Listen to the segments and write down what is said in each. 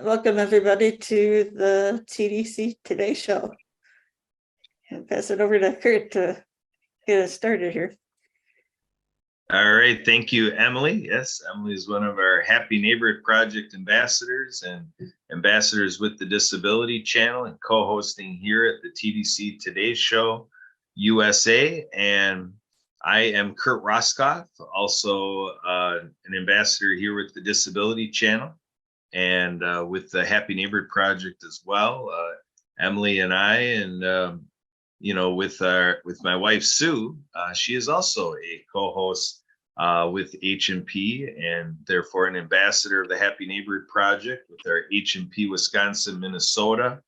Welcome everybody to the TDC Today Show. I'll pass it over to Kurt to get us started here. All right, thank you, Emily. Yes, Emily is one of our Happy Neighborhood Project ambassadors and ambassadors with the Disability Channel and co-hosting here at the TDC Today Show USA. And I am Kurt Roskoff, also an ambassador here with the Disability Channel and with the Happy Neighborhood Project as well. Emily and I, and with my wife Sue, she is also a co-host with H&P and therefore an ambassador of the Happy Neighborhood Project with our H&P Wisconsin, Minnesota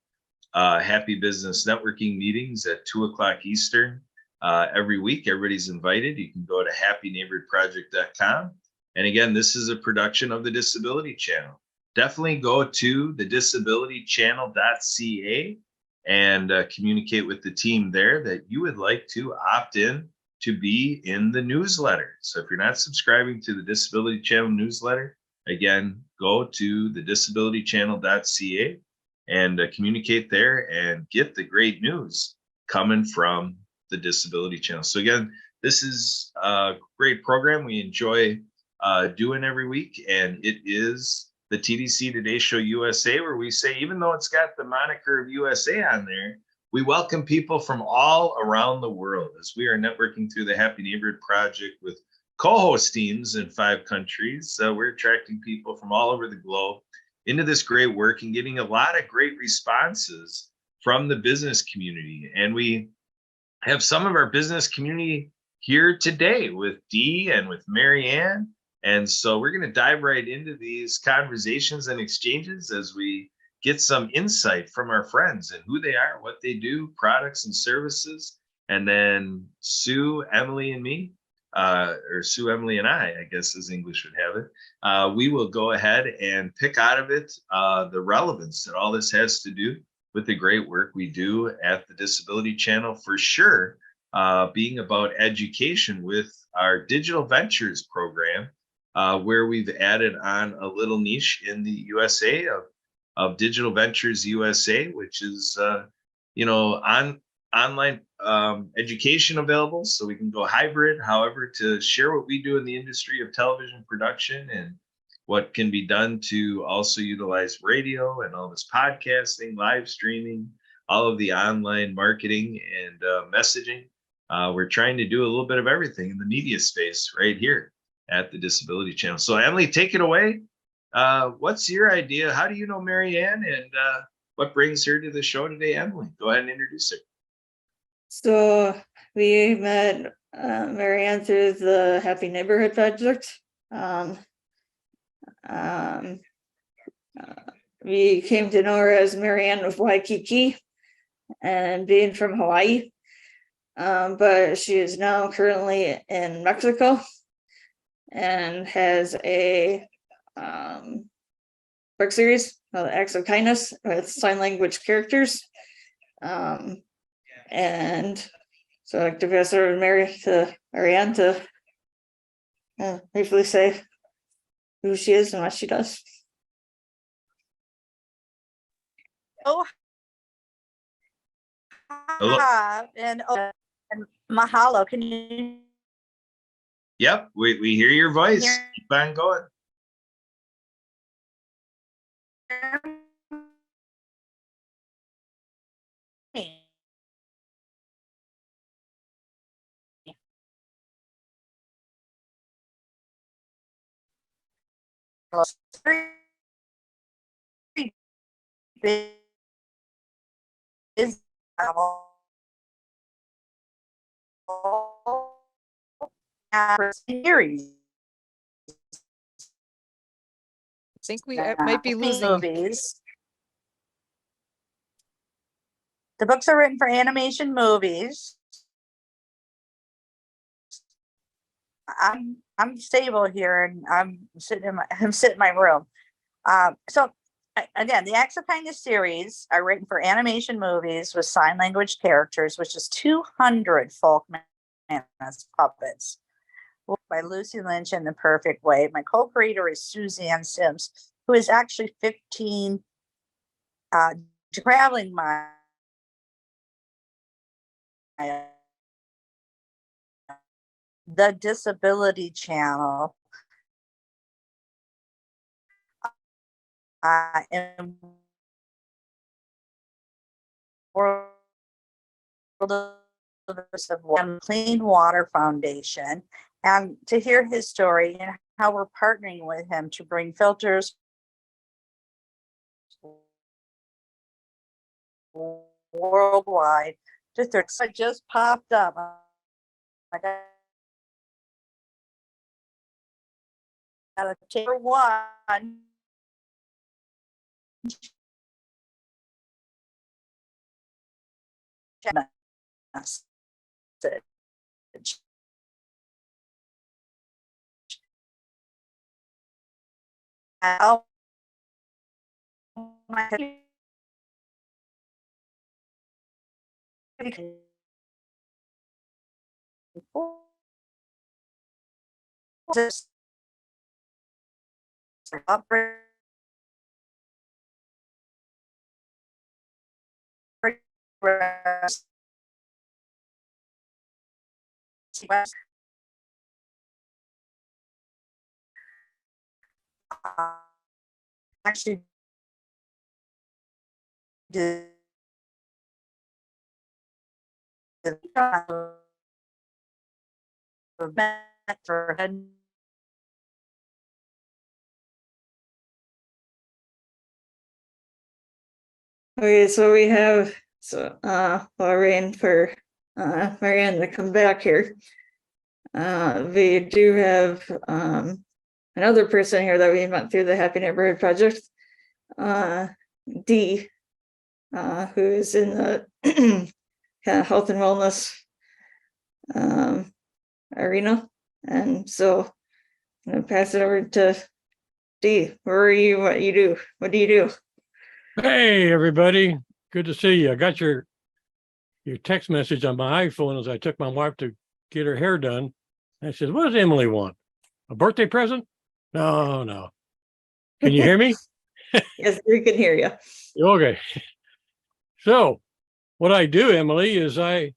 Happy Business Networking meetings at 2:00 Eastern every week. Everybody's invited. You can go to happyneighborhoodproject.com. And again, this is a production of the Disability Channel. Definitely go to the disabilitychannel.ca and communicate with the team there that you would like to opt in to be in the newsletter. So if you're not subscribing to the Disability Channel newsletter, again, go to the disabilitychannel.ca and communicate there and get the great news coming from the Disability Channel. So again, this is a great program we enjoy doing every week, and it is the TDC Today Show USA, where we say, even though it's got the moniker of USA on there, we welcome people from all around the world as we are networking through the Happy Neighborhood Project with co-host teams in 5 countries. So we're attracting people from all over the globe into this great work and getting a lot of great responses from the business community. And we have some of our business community here today with Dee and with Marianne. And so we're going to dive right into these conversations and exchanges as we get some insight from our friends and who they are, what they do, products and services. And then Sue, Emily, and me, or Sue, Emily, and I guess as English would have it, we will go ahead and pick out of it the relevance that all this has to do with the great work we do at the Disability Channel, for sure, being about education with our Digital Ventures program, where we've added on a little niche in the USA of Digital Ventures USA, which is online education available, so we can go hybrid. However, to share what we do in the industry of television production and what can be done to also utilize radio and all this podcasting, live streaming, all of the online marketing and messaging. We're trying to do a little bit of everything in the media space right here at the Disability Channel. So Emily, take it away. What's your idea? How do you know Marianne, and what brings her to the show today? Emily, go ahead and introduce her. So we met Marianne through the Happy Neighborhood Project. We came to know her as Marianne of Waikiki and being from Hawaii, but she is now currently in Mexico and has a book series called Acts of Kindness with sign language characters. And so I'd like to pass over to Marianne to briefly say who she is and what she does. Oh, Hello. and mahalo. Can you? Yep, we hear your voice. Keep on going. Series. I think we might be losing movies. The books are written for animation movies. I'm stable here, and I'm sitting in my room. So again, the Acts of Kindness series are written for animation movies with sign language characters, which is 200 folk puppets by Lucy Lynch in The Perfect Way. My co-creator is Suzanne Sims, who is actually 15 traveling miles. The Disability Channel. And World of Clean Water Foundation, and to hear his story and how we're partnering with him to bring filters worldwide to I just popped up. I gotta take one. Message. Oh my, just actually did for head. Okay, so we have Lorraine for Marianne to come back here. We do have another person here that we went through the Happy Neighborhood Project, Dee, who is in the kind of health and wellness arena. And so I'm gonna pass it over to Dee. Where are you? What you do? What do you do? Hey, everybody. Good to see you. I got your text message on my iPhone as I took my wife to get her hair done. I said, what does Emily want? A birthday present? No. Can you hear me? Yes, we can hear you. Okay. So what I do, Emily, is I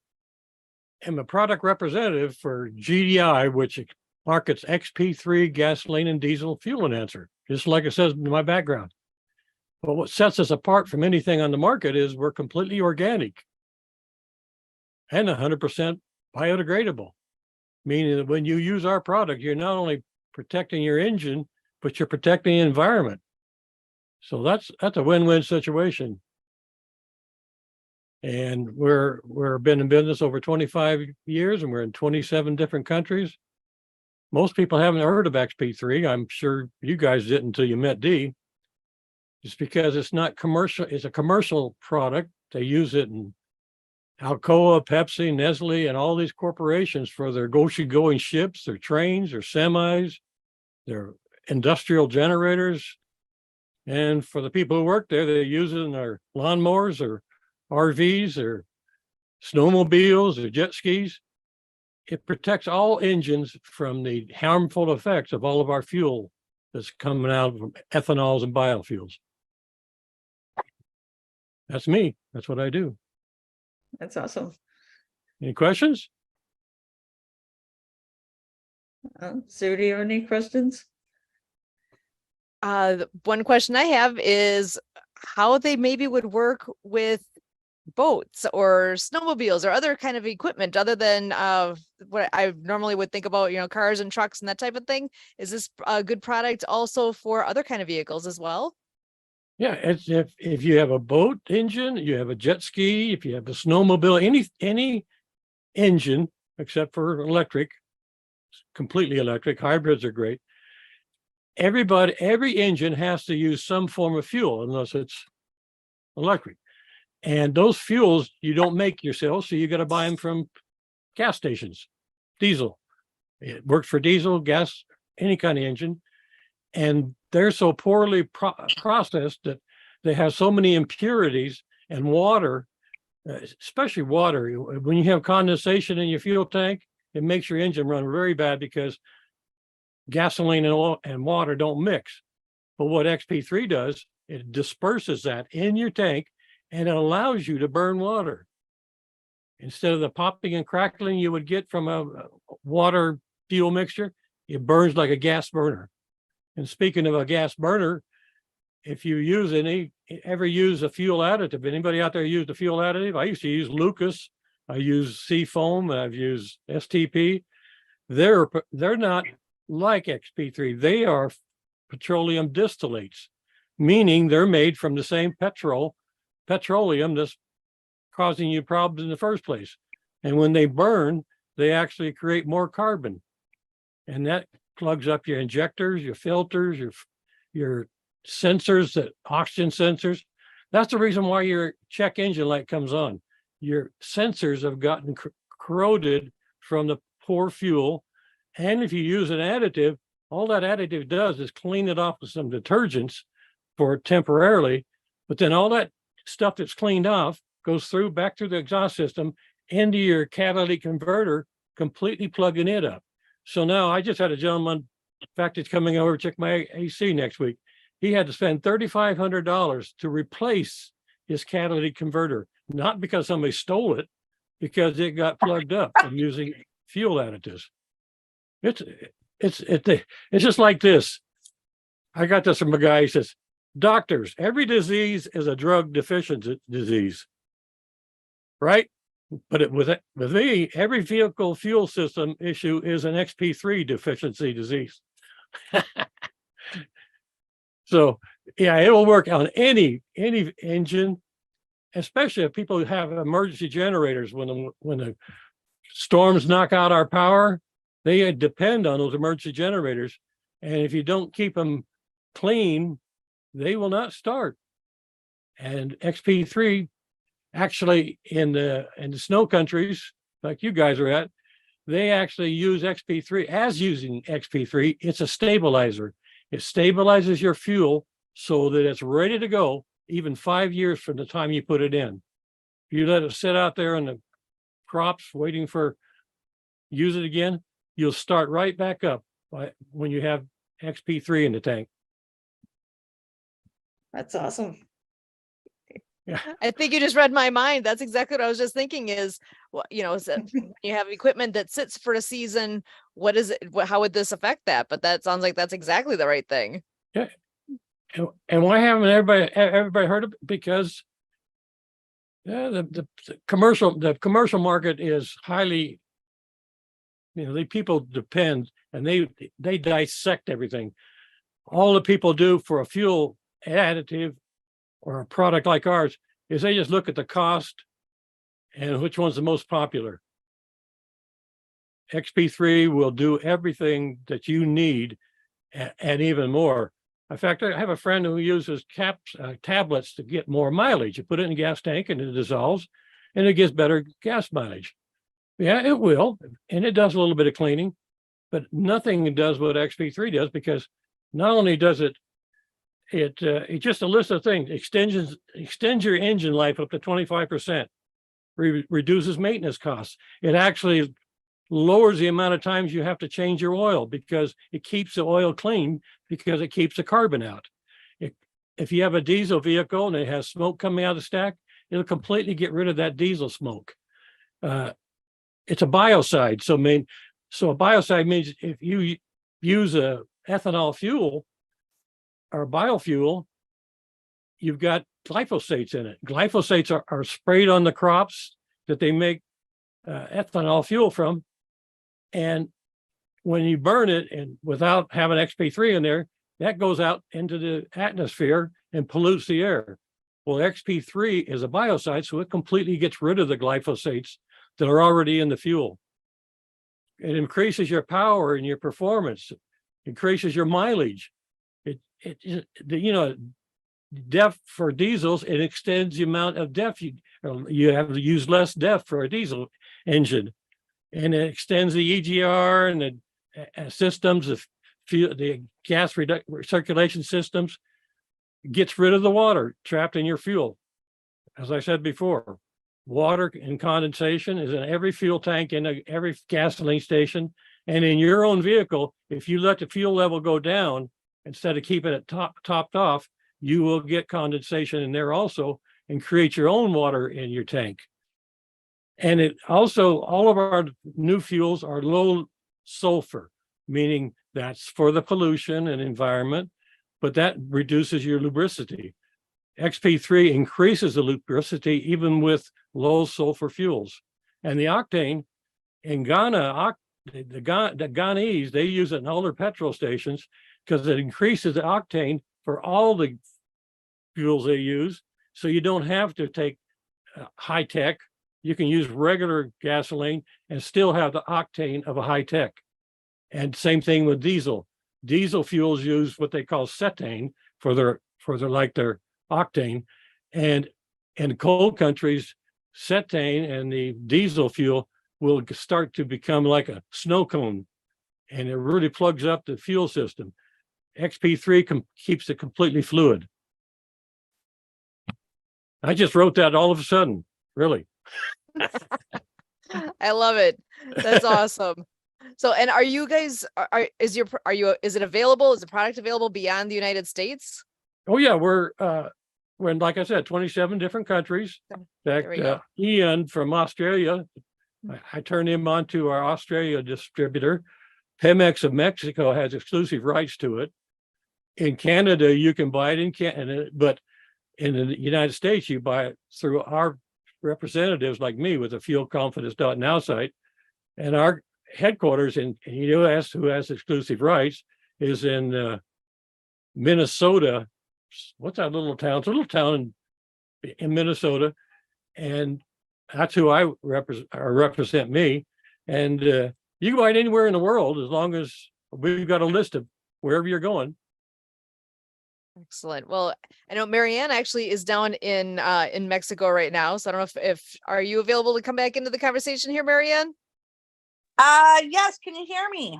am a product representative for GDI, which markets XP3 gasoline and diesel fuel enhancer, just like it says in my background. But what sets us apart from anything on the market is we're completely organic and 100% biodegradable, meaning that when you use our product, you're not only protecting your engine, but you're protecting the environment. So that's a win-win situation. And we're been in business over 25 years, and we're in 27 different countries. Most people haven't heard of XP3. I'm sure you guys didn't until you met Dee. Just because it's not commercial, it's a commercial product. They use it in Alcoa, Pepsi, Nestle, and all these corporations for their ocean-going ships, their trains, their semis, their industrial generators. And for the people who work there, they use it in their lawnmowers or RVs or snowmobiles or jet skis. It protects all engines from the harmful effects of all of our fuel that's coming out from ethanols and biofuels. That's me. That's what I do. That's awesome. Any questions? Sue, do you have any questions? One question I have is how they maybe would work with boats or snowmobiles or other kind of equipment other than what I normally would think about, cars and trucks and that type of thing. Is this a good product also for other kind of vehicles as well? Yeah, it's if you have a boat engine, you have a jet ski, if you have a snowmobile, any engine except for electric, completely electric, hybrids are great. Every engine has to use some form of fuel unless it's electric. And those fuels you don't make yourself, so you got to buy them from gas stations. Diesel. It works for diesel, gas, any kind of engine. And they're so poorly processed that they have so many impurities, and water, especially water. When you have condensation in your fuel tank, it makes your engine run very bad because gasoline and oil and water don't mix. But what XP3 does, it disperses that in your tank and it allows you to burn water. Instead of the popping and crackling you would get from a water fuel mixture, it burns like a gas burner. And speaking of a gas burner, if you ever use a fuel additive, anybody out there use a fuel additive? I used to use Lucas. I use Seafoam. I've used STP. They're not like XP3. They are petroleum distillates, meaning they're made from the same petroleum that's causing you problems in the first place. And when they burn, they actually create more carbon. And that plugs up your injectors, your filters, your sensors, that oxygen sensors. That's the reason why your check engine light comes on. Your sensors have gotten corroded from the poor fuel. And if you use an additive, all that additive does is clean it off with some detergents for temporarily, but then all that stuff that's cleaned off goes back through the exhaust system into your catalytic converter, completely plugging it up. So now I just had a gentleman, in fact, it's coming over to check my AC next week. He had to spend $3,500 to replace his catalytic converter, not because somebody stole it, because it got plugged up from using fuel additives. It's just like this. I got this from a guy. He says, doctors, every disease is a drug deficient disease, right? But with me, every vehicle fuel system issue is an XP3 deficiency disease. So yeah, it will work on any engine, especially if people have emergency generators. When the storms knock out our power, they depend on those emergency generators. And if you don't keep them clean, they will not start. And XP3 actually in the snow countries like you guys are at, they actually use XP3 as using XP3. It's a stabilizer. It stabilizes your fuel so that it's ready to go even 5 years from the time you put it in. If you let it sit out there in the crops waiting for use it again, you'll start right back up when you have XP3 in the tank. That's awesome. I think you just read my mind. That's exactly what I was just thinking is, is that you have equipment that sits for a season, what is it? How would this affect that? But that sounds like that's exactly the right thing. Yeah. And why haven't everybody heard of it? Because the commercial market is highly, the people depend and they dissect everything. All the people do for a fuel additive or a product like ours is they just look at the cost and which one's the most popular. XP3 will do everything that you need and even more. In fact, I have a friend who uses tablets to get more mileage. You put it in a gas tank and it dissolves and it gives better gas mileage. Yeah, it will. And it does a little bit of cleaning, but nothing does what XP3 does, because not only does it just a list of things, extends your engine life up to 25%, reduces maintenance costs. It actually lowers the amount of times you have to change your oil because it keeps the oil clean, because it keeps the carbon out. If you have a diesel vehicle and it has smoke coming out of the stack, it'll completely get rid of that diesel smoke. It's a biocide. So a biocide means if you use a ethanol fuel or biofuel, you've got glyphosates in it. Glyphosates are sprayed on the crops that they make ethanol fuel from. And when you burn it and without having XP3 in there, that goes out into the atmosphere and pollutes the air. Well, XP3 is a biocide, so it completely gets rid of the glyphosates that are already in the fuel. It increases your power and your performance, increases your mileage. DEF for diesels, it extends the amount of DEF you have to use less DEF for a diesel engine, and it extends the EGR and the systems of the gas recirculation systems. Gets rid of the water trapped in your fuel. As I said before, water and condensation is in every fuel tank, in every gasoline station, and in your own vehicle. If you let the fuel level go down, instead of keeping it topped off, you will get condensation in there also and create your own water in your tank. And it also, all of our new fuels are low sulfur, meaning that's for the pollution and environment, but that reduces your lubricity. XP3 increases the lubricity even with low sulfur fuels. And the octane in Ghana, the Ghanese, they use it in all their petrol stations because it increases the octane for all the fuels they use. So you don't have to take high tech. You can use regular gasoline and still have the octane of a high tech. And same thing with diesel. Diesel fuels use what they call cetane for their octane. And in cold countries, cetane and the diesel fuel will start to become like a snow cone, and it really plugs up the fuel system. XP3 keeps it completely fluid. I just wrote that all of a sudden, really. I love it. That's awesome. So, and are you guys, is it available? Is the product available beyond the United States? Oh yeah, we're in, like I said, 27 different countries. In There we fact, go. Ian from Australia, I turned him on to our Australia distributor. Pemex of Mexico has exclusive rights to it. In Canada, you can buy it in Canada, but in the United States, you buy it through our representatives like me with the fuelconfidence.now site. And our headquarters in the US, who has exclusive rights, is in Minnesota. What's that little town? It's a little town in Minnesota. And that's who I represent me. And you can buy it anywhere in the world as long as we've got a list of wherever you're going. Excellent. Well, I know Marianne actually is down in Mexico right now. So I don't know if are you available to come back into the conversation here, Marianne? Yes, can you hear me?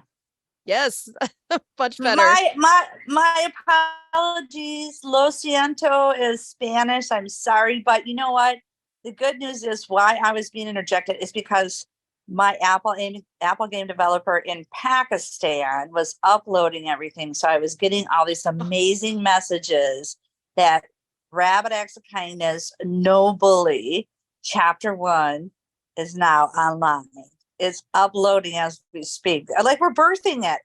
Yes, much better. My apologies. Lo siento is Spanish. I'm sorry, but you know what? The good news is why I was being interjected is because my Apple game developer in Pakistan was uploading everything. So I was getting all these amazing messages that Rabbit Acts of Kindness, No Bully, Chapter 1 is now online. It's uploading as we speak. Like we're birthing it.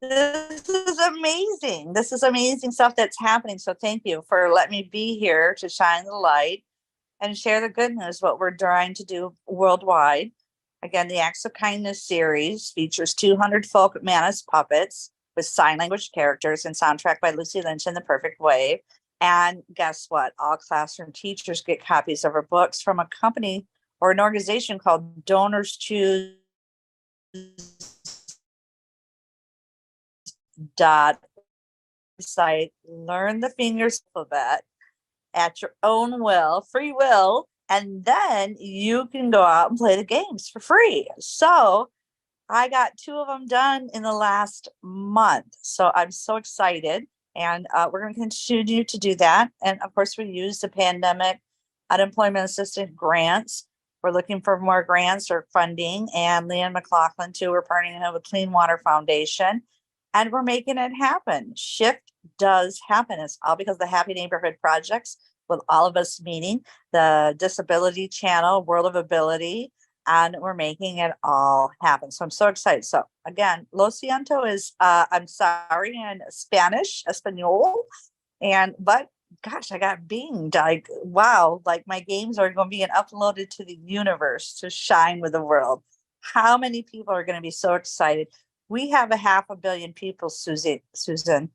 This is amazing. This is amazing stuff that's happening. So thank you for letting me be here to shine the light and share the good news, what we're trying to do worldwide. Again, the Acts of Kindness series features 200 folk Manus puppets with sign language characters and soundtrack by Lucy Lynch and The Perfect Wave. And guess what? All classroom teachers get copies of our books from a company or an organization called Donors Choose site. Learn the fingers alphabet at your own will, free will, and then you can go out and play the games for free. So I got 2 of them done in the last month. So I'm so excited, and we're going to continue to do that. And of course, we use the pandemic unemployment assistance grants. We're looking for more grants or funding, and Leanne McLaughlin too. We're partnering with Clean Water Foundation, and we're making it happen. Shift does happen. It's all because of the Happy Neighborhood Projects, with all of us meeting the Disability Channel, World of Ability, and we're making it all happen. So I'm so excited. So again, Lo siento is, I'm sorry, in Spanish, Espanol, but gosh, I got binged. Like, wow, like my games are going to be uploaded to the universe to shine with the world. How many people are going to be so excited? We have 500 million people, Susan,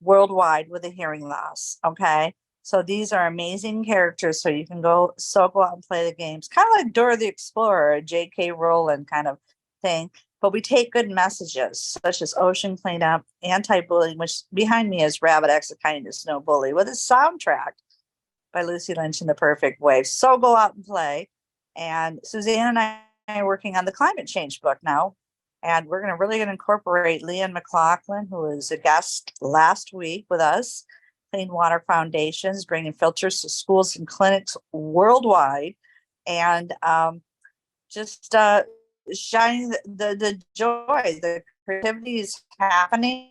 worldwide with a hearing loss. Okay. So these are amazing characters. So you can go out and play the games, kind of like Dora the Explorer, a J.K. Rowling kind of thing. But we take good messages such as ocean cleanup, anti-bullying, which behind me is Rabbit Acts of Kindness, No Bully, with a soundtrack by Lucy Lynch in The Perfect Wave. So go out and play. And Suzanne and I are working on the climate change book now. And we're going to incorporate Leanne McLaughlin, who was a guest last week with us. Clean Water Foundations, bringing filters to schools and clinics worldwide. And just shining the joy, the creativity is happening.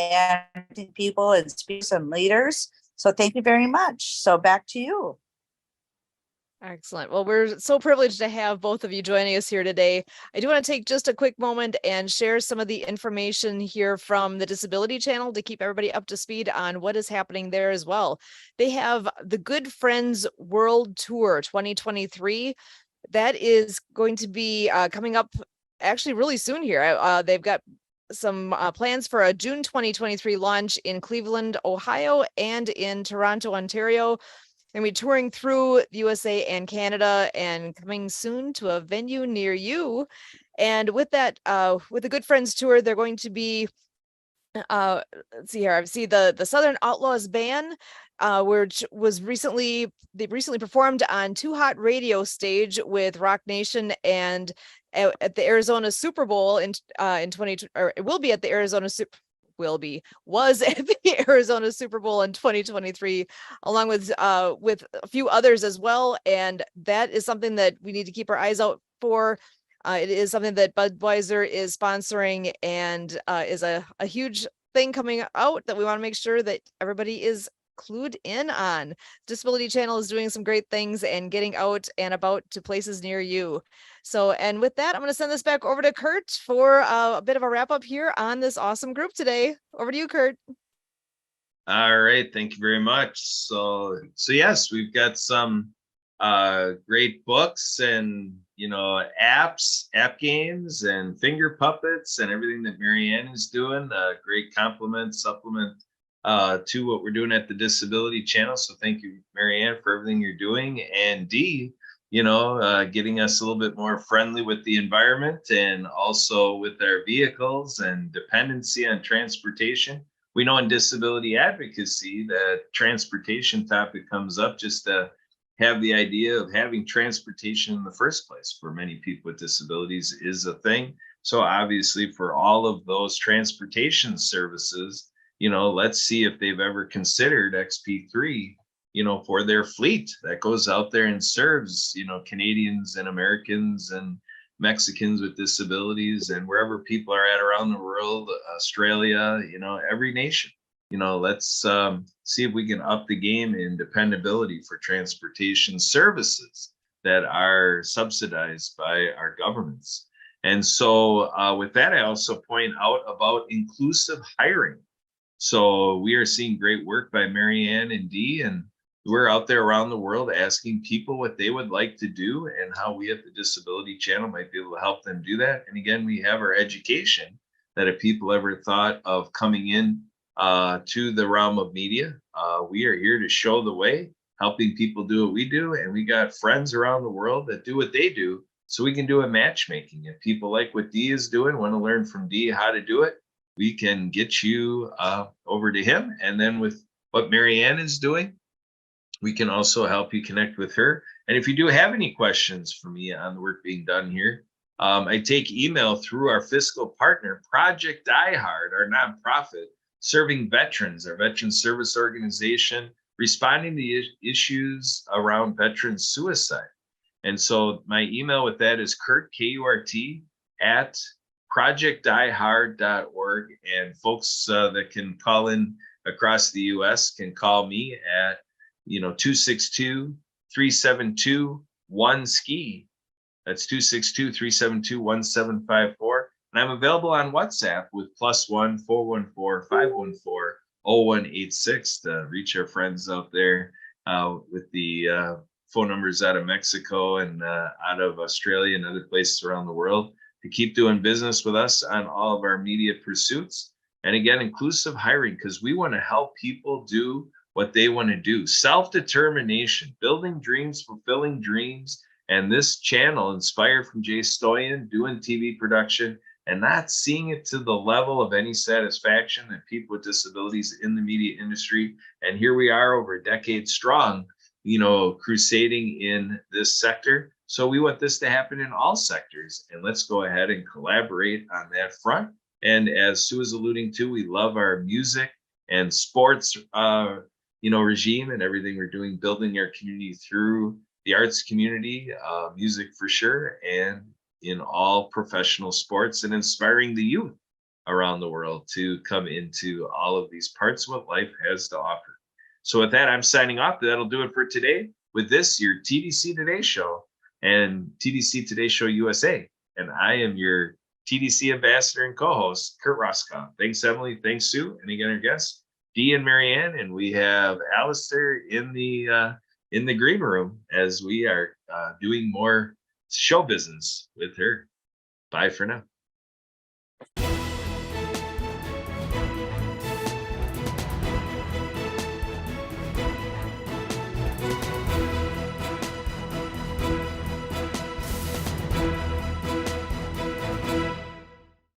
and people and speakers and leaders. So thank you very much. So back to you. Excellent. Well, we're so privileged to have both of you joining us here today. I do want to take just a quick moment and share some of the information here from the Disability Channel to keep everybody up to speed on what is happening there as well. They have the Good Friends World Tour 2023. That is going to be coming up actually really soon here. They've got some plans for a June 2023 launch in Cleveland, Ohio, and in Toronto, Ontario. And we're touring through the USA and Canada and coming soon to a venue near you. And with that, with the Good Friends Tour, they're going to be, let's see here, I see the Southern Outlaws Band, which was they recently performed on Too Hot Radio stage with Rock Nation and at the Arizona Super Bowl in 20, or it will be at the Arizona was at the Arizona Super Bowl in 2023, along with a few others as well. And that is something that we need to keep our eyes out for. It is something that Budweiser is sponsoring and is a huge thing coming out that we want to make sure that everybody is clued in on. Disability Channel is doing some great things and getting out and about to places near you. So, and with that, I'm going to send this back over to Kurt for a bit of a wrap up here on this awesome group today. Over to you, Kurt. All right, thank you very much. So yes, we've got some great books and app games and finger puppets and everything that Marianne is doing. Great supplement to what we're doing at the Disability Channel. So thank you, Marianne, for everything you're doing. And Dee, getting us a little bit more friendly with the environment and also with our vehicles and dependency on transportation. We know in disability advocacy that transportation topic comes up just to have the idea of having transportation in the first place for many people with disabilities is a thing. So obviously for all of those transportation services, let's see if they've ever considered XP3, for their fleet that goes out there and serves, Canadians and Americans and Mexicans with disabilities and wherever people are at around the world, Australia, every nation. Let's see if we can up the game in dependability for transportation services that are subsidized by our governments. And so with that, I also point out about inclusive hiring. So we are seeing great work by Marianne and Dee, and we're out there around the world asking people what they would like to do and how we at the Disability Channel might be able to help them do that. And again, we have our education that if people ever thought of coming in to the realm of media, we are here to show the way, helping people do what we do. And we got friends around the world that do what they do, so we can do a matchmaking. If people like what Dee is doing, want to learn from Dee how to do it, we can get you over to him. And then with what Marianne is doing, we can also help you connect with her. And if you do have any questions for me on the work being done here, I take email through our fiscal partner, Project Die Hard, our nonprofit serving veterans, our veteran service organization, responding to issues around veteran suicide. And so my email with that is Kurt, K-U-R-T, at projectdiehard.org. And folks that can call in across the US can call me at 262-372-1SKI. That's 262-372-1754. And I'm available on WhatsApp with +1 414-514-0186 to reach our friends out there with the phone numbers out of Mexico and out of Australia and other places around the world to keep doing business with us on all of our media pursuits. And again, inclusive hiring, because we want to help people do what they want to do. Self-determination, building dreams, fulfilling dreams. And this channel, inspired from Jay Stoyan, doing TV production and not seeing it to the level of any satisfaction that people with disabilities in the media industry. And here we are over a decade strong, crusading in this sector. So we want this to happen in all sectors. And let's go ahead and collaborate on that front. And as Sue is alluding to, we love our music and sports regime and everything we're doing, building our community through the arts community, music for sure, and in all professional sports and inspiring the youth around the world to come into all of these parts of what life has to offer. So with that, I'm signing off. That'll do it for today. With this, your TDC Today Show and TDC Today Show USA. And I am your TDC ambassador and co-host, Kurt Roskoff. Thanks, Emily. Thanks, Sue. And again, our guests, Dee and Marianne. And we have Alistair in the green room as we are doing more show business with her. Bye for now.